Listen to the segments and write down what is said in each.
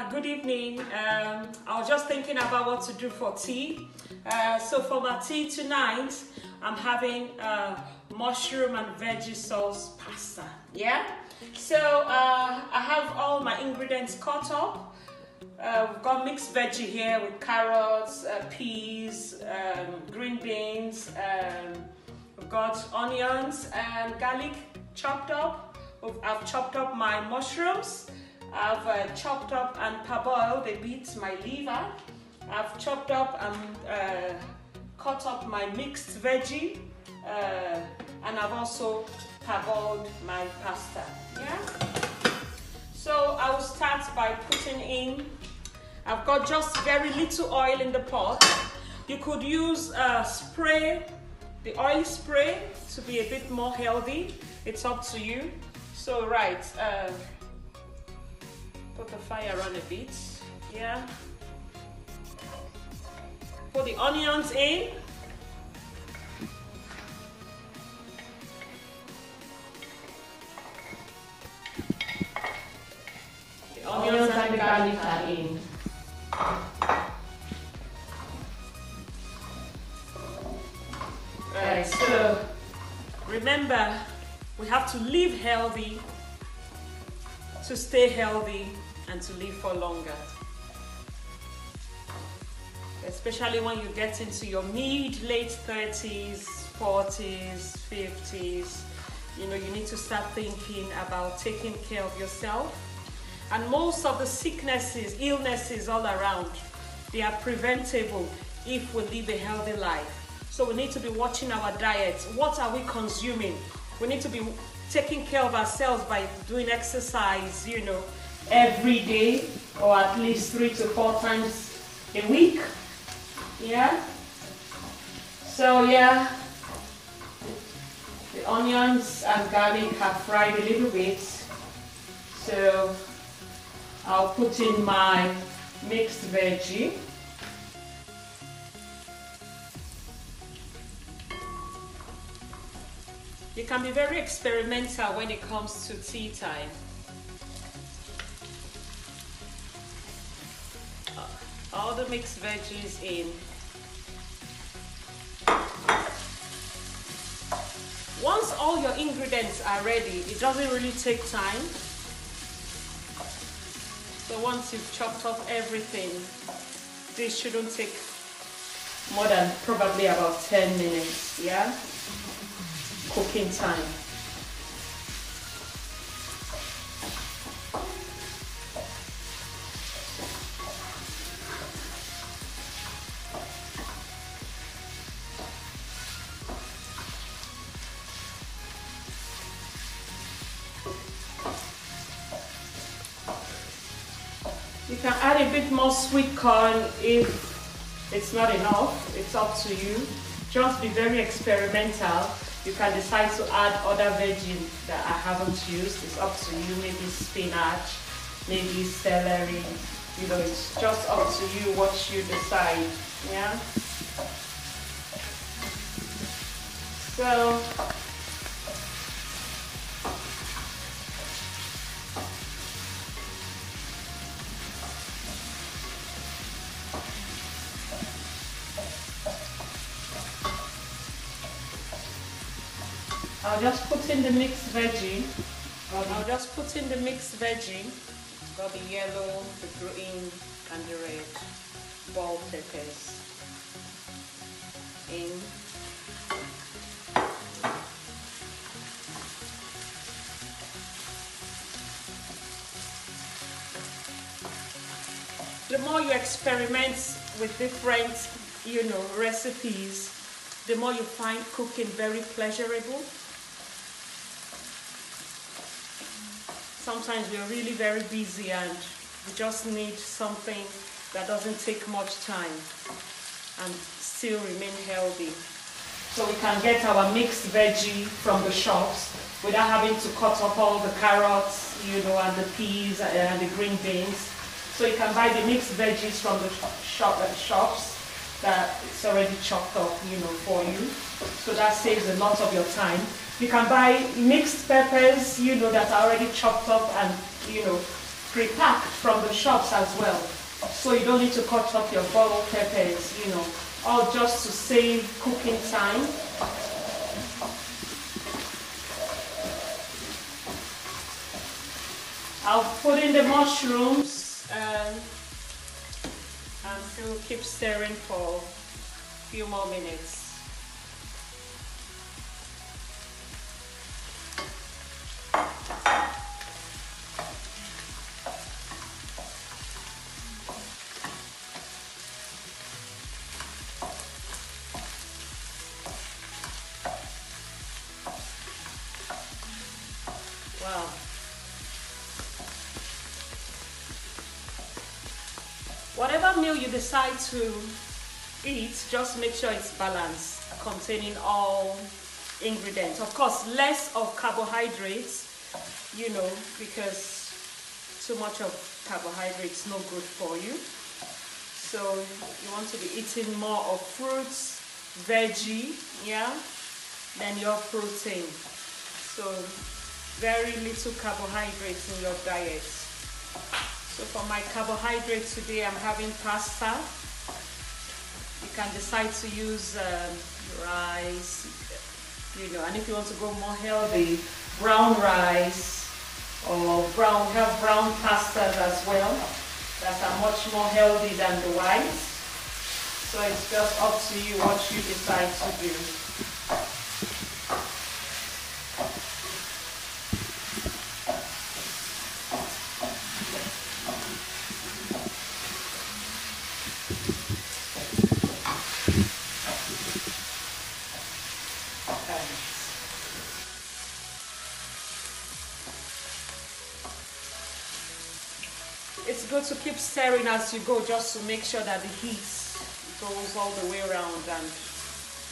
Good evening. I was just thinking about what to do for tea. So for my tea tonight, I'm having mushroom and veggie sauce pasta. Yeah. So I have all my ingredients cut up. We've got mixed veggie here with carrots, peas, green beans. We've got onions and garlic chopped up. I've chopped up my mushrooms. I've chopped up and parboiled a bit my liver. I've chopped up and cut up my mixed veggie, and I've also parboiled my pasta. Yeah. So I will start by putting in. I've got just very little oil in the pot. You could use spray, the oil spray, to be a bit more healthy. It's up to you. So right. Put the fire on a bit, yeah. Put the onions in. The onions and the garlic are in. Right, so remember, we have to live healthy to stay healthy and to live for longer. Especially when you get into your late 30s, 40s, 50s, you know, you need to start thinking about taking care of yourself. And most of the sicknesses, illnesses all around, they are preventable if we live a healthy life. So we need to be watching our diet. What are we consuming? We need to be taking care of ourselves by doing exercise, you know, every day, or at least 3 to 4 times a week. Yeah. So yeah, the onions and garlic have fried a little bit. So I'll put in my mixed veggie. You can be very experimental when it comes to tea time. All the mixed veggies in. Once all your ingredients are ready, it doesn't really take time. So once you've chopped up everything, this shouldn't take more than probably about 10 minutes, yeah? Cooking time. You can add a bit more sweet corn if it's not enough. It's up to you. Just be very experimental. You can decide to add other veggies that I haven't used. It's up to you. Maybe spinach, maybe celery. You know, it's just up to you what you decide. Yeah. So I'll just put in the mixed veggie. Got the yellow, the green, and the red bell peppers in. The more you experiment with different, you know, recipes, the more you find cooking very pleasurable. Sometimes we're really very busy and we just need something that doesn't take much time and still remain healthy. So we can get our mixed veggie from the shops without having to cut up all the carrots, you know, and the peas and the green beans. So you can buy the mixed veggies from the shops that it's already chopped up, you know, for you. So that saves a lot of your time. You can buy mixed peppers, you know, that are already chopped up and, you know, pre-packed from the shops as well. So you don't need to cut up your bell peppers, you know, all just to save cooking time. I'll put in the mushrooms and still keep stirring for a few more minutes. Wow. Whatever meal you decide to eat, just make sure it's balanced, containing all ingredients. Of course, less of carbohydrates, you know, because too much of carbohydrates no good for you. So you want to be eating more of fruits, veggie, yeah, than your protein. So very little carbohydrates in your diet. So for my carbohydrates today, I'm having pasta. You can decide to use rice, you know, and if you want to go more healthy, brown rice or have brown pastas as well that are much more healthy than the white. So it's just up to you what you decide to do. It's good to keep stirring as you go, just to make sure that the heat goes all the way around and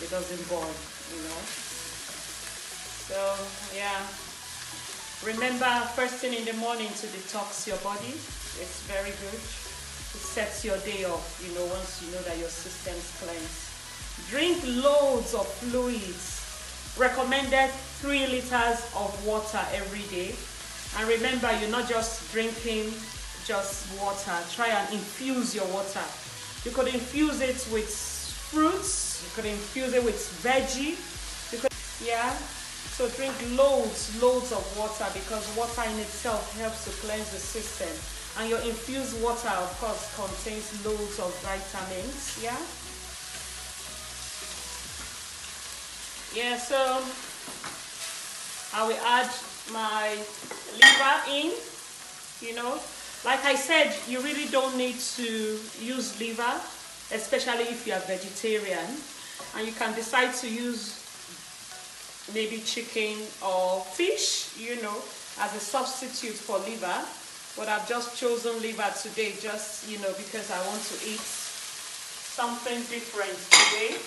it doesn't burn, you know. So yeah, remember first thing in the morning to detox your body. It's very good. It sets your day off, you know, once you know that your system's cleansed. Drink loads of fluids. Recommended 3 liters of water every day. And remember, you're not just drinking just water. Try and infuse your water. You could infuse it with fruits, you could infuse it with veggie, yeah. So drink loads of water, because water in itself helps to cleanse the system, and your infused water of course contains loads of vitamins, yeah. So I will add my liver in, you know. Like I said, you really don't need to use liver, especially if you are vegetarian, and you can decide to use maybe chicken or fish, you know, as a substitute for liver. But I've just chosen liver today, just, you know, because I want to eat something different today,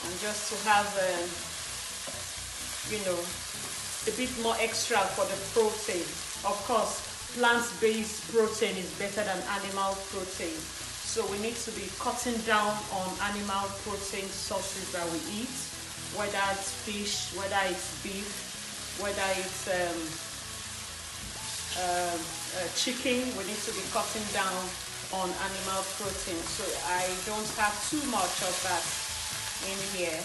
and just to have, you know, a bit more extra for the protein. Of course, plant-based protein is better than animal protein. So we need to be cutting down on animal protein sources that we eat, whether it's fish, whether it's beef, whether it's chicken. We need to be cutting down on animal protein. So I don't have too much of that in here.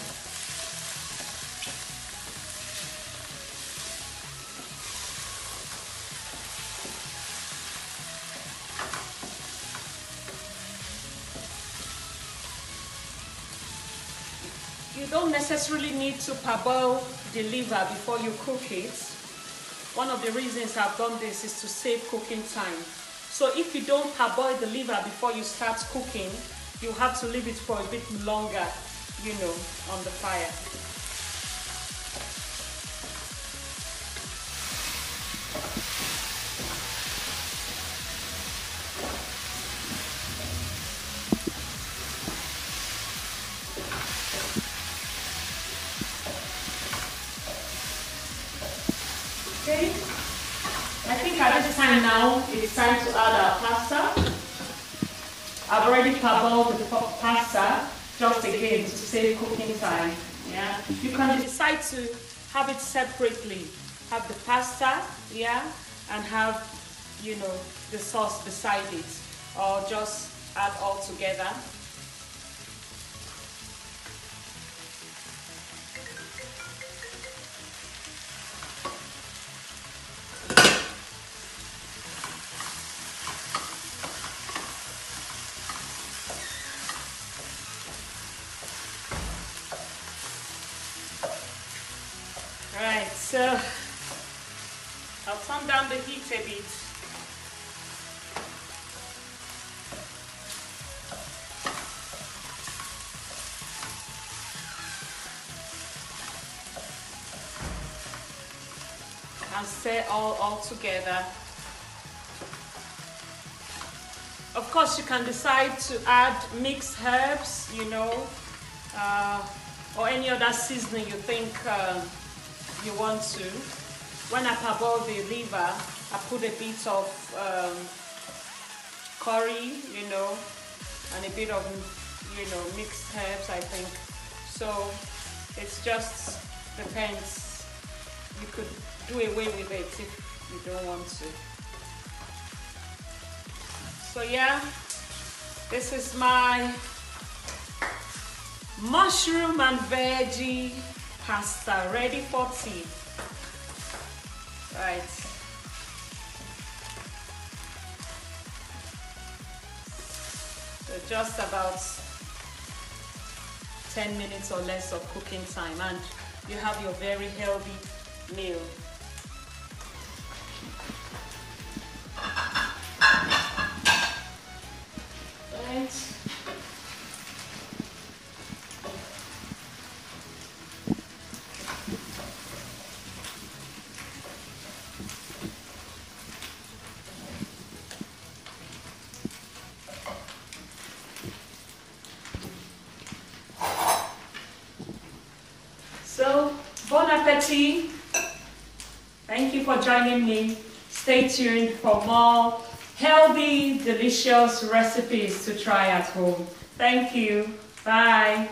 You don't necessarily need to parboil the liver before you cook it. One of the reasons I've done this is to save cooking time. So if you don't parboil the liver before you start cooking, you have to leave it for a bit longer, you know, on the fire. Okay, I think at this time now, it's time to add our pasta. I've already parboiled the pasta, just again to save cooking time. Yeah, you can decide to have it separately. have the pasta, yeah, and have, you know, the sauce beside it, or just add all together. Right, so I'll turn down the heat a bit. And stir all together. Of course, you can decide to add mixed herbs, you know, or any other seasoning you think you want to. When I parboil the liver, I put a bit of curry, you know, and a bit of, you know, mixed herbs, I think. So it's just depends. You could do away with it if you don't want to. So yeah, this is my mushroom and veggie pasta ready for tea. Right. So just about 10 minutes or less of cooking time, and you have your very healthy meal. Right. So, bon appetit. Thank you for joining me. Stay tuned for more healthy, delicious recipes to try at home. Thank you. Bye.